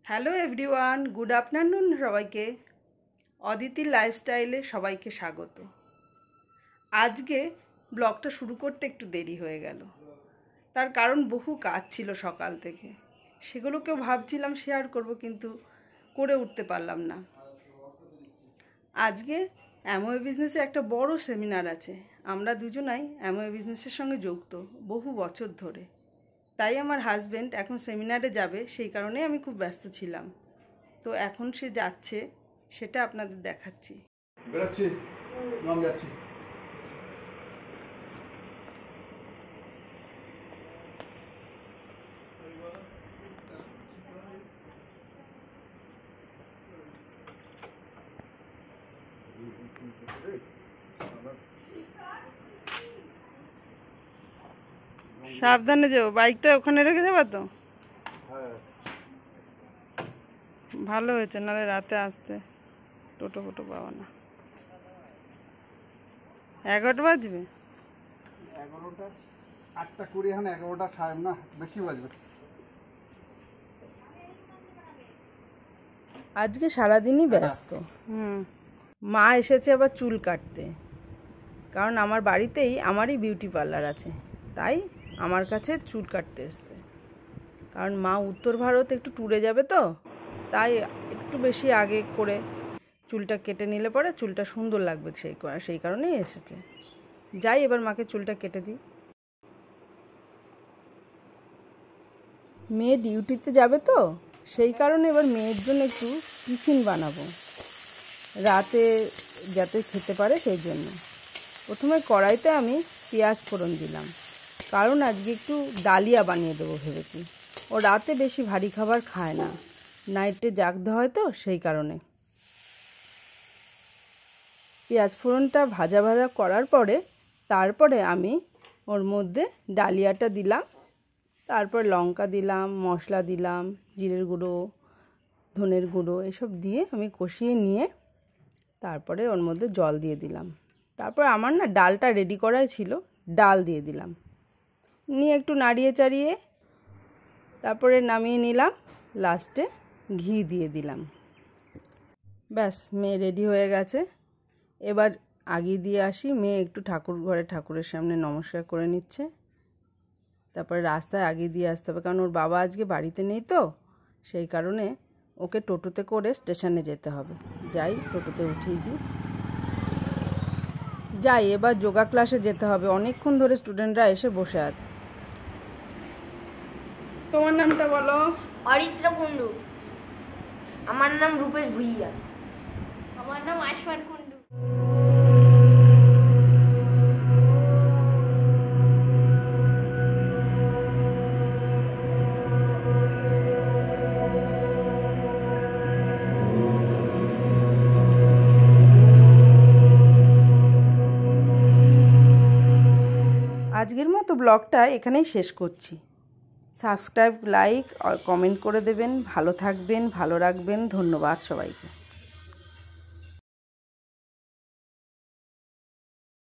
Hello everyone, good afternoon সবাইকে। অদিতির লাইফস্টাইলে সবাইকে স্বাগত। আজকে ব্লগটা শুরু করতে একটু দেরি হয়ে গেল, তার কারণ বহু কাজ ছিল সকাল থেকে। সেগুলোকেও ভাবছিলাম শেয়ার করব, কিন্তু করে উঠতে পারলাম না। আজকে অ্যামওয়ে বিজনেসে একটা বড় সেমিনার আছে। আমরা দুজনাই অ্যামওয়ে বিজনেসের সঙ্গে যুক্ত বহু বছর ধরে। তাই আমার হাজব্যান্ড এখন সেমিনারে যাবে, সেই কারণেই আমি খুব ব্যস্ত ছিলাম। তো এখন সে যাচ্ছে, সেটা আপনাদের দেখাচ্ছি। বেরোচ্ছি, নাম যাচ্ছি। সাবধানে যাও, বাইকটা ওখানে রেখে যাবা তো? ভালো হয়েছে, নাহলে রাতে আসতে টোটো ফোটো পাওয়া না। 11টা বাজবে? 11টা 8:20, এখন 11টা সাড়ে না, বেশি বাজবে। আজকে সারাদিনই ব্যস্ত। মা এসেছে আবার চুল কাটতে, কারণ আমার বাড়িতেই আমারই বিউটি পার্লার আছে, তাই আমার কাছে চুল কাটতে এসছে। কারণ মা উত্তর ভারত একটু ট্যুরে যাবে, তো তাই একটু বেশি আগে করে চুলটা কেটে নিলে পরে চুলটা সুন্দর লাগবে, সেই কারণেই এসেছে। যাই, এবার মাকে চুলটা কেটে দিই। মেয়ে ডিউটিতে যাবে, তো সেই কারণে এবার মেয়ের জন্য একটু টিফিন বানাবো, রাতে যাতে খেতে পারে সেই জন্য। প্রথমে কড়াইতে আমি পেঁয়াজ ফোড়ন দিলাম, কারণ আজকে একটু ডালিয়া বানিয়ে দেবো ভেবেছি। ও রাতে বেশি ভারী খাবার খায় না, নাইটে জাগতে হয়, তো সেই কারণে। পেঁয়াজ ফোড়নটা ভাজা ভাজা করার পরে তারপরে আমি ওর মধ্যে ডালিয়াটা দিলাম, তারপর লঙ্কা দিলাম, মশলা দিলাম, জিরের গুঁড়ো, ধনের গুঁড়ো, এসব দিয়ে আমি কষিয়ে নিয়ে তারপরে ওর মধ্যে জল দিয়ে দিলাম। তারপর আমার না ডালটা রেডি করাই ছিল, ডাল দিয়ে দিলাম, নিয়ে একটু নাড়িয়ে চাড়িয়ে তারপরে নামিয়ে নিলাম। লাস্টে ঘি দিয়ে দিলাম। ব্যাস, মেয়ে রেডি হয়ে গেছে। এবার আগিয়ে দিয়ে আসি, মেয়ে একটু ঠাকুরের সামনে নমস্কার করে নিচ্ছে। তারপরে রাস্তায় আগিয়ে দিয়ে আসতে হবে, কারণ ওর বাবা আজকে বাড়িতে নেই, তো সেই কারণে ওকে টোটোতে করে স্টেশনে যেতে হবে। যাই, টোটোতে উঠিয়ে দিই। যাই, এবার যোগা ক্লাসে যেতে হবে, অনেকক্ষণ ধরে স্টুডেন্টরা এসে বসে আছে। তোমার নামটা বলো। অরিত্রা কুন্ডু। আমার নাম রূপেশ ভুইয়া। আমার নাম আশফার কুন্ডু। আজকের মতো ব্লগটা এখানেই শেষ করছি। সাবস্ক্রাইব, লাইক আর কমেন্ট করে দেবেন। ভালো থাকবেন, ভালো রাখবেন। ধন্যবাদ সবাইকে।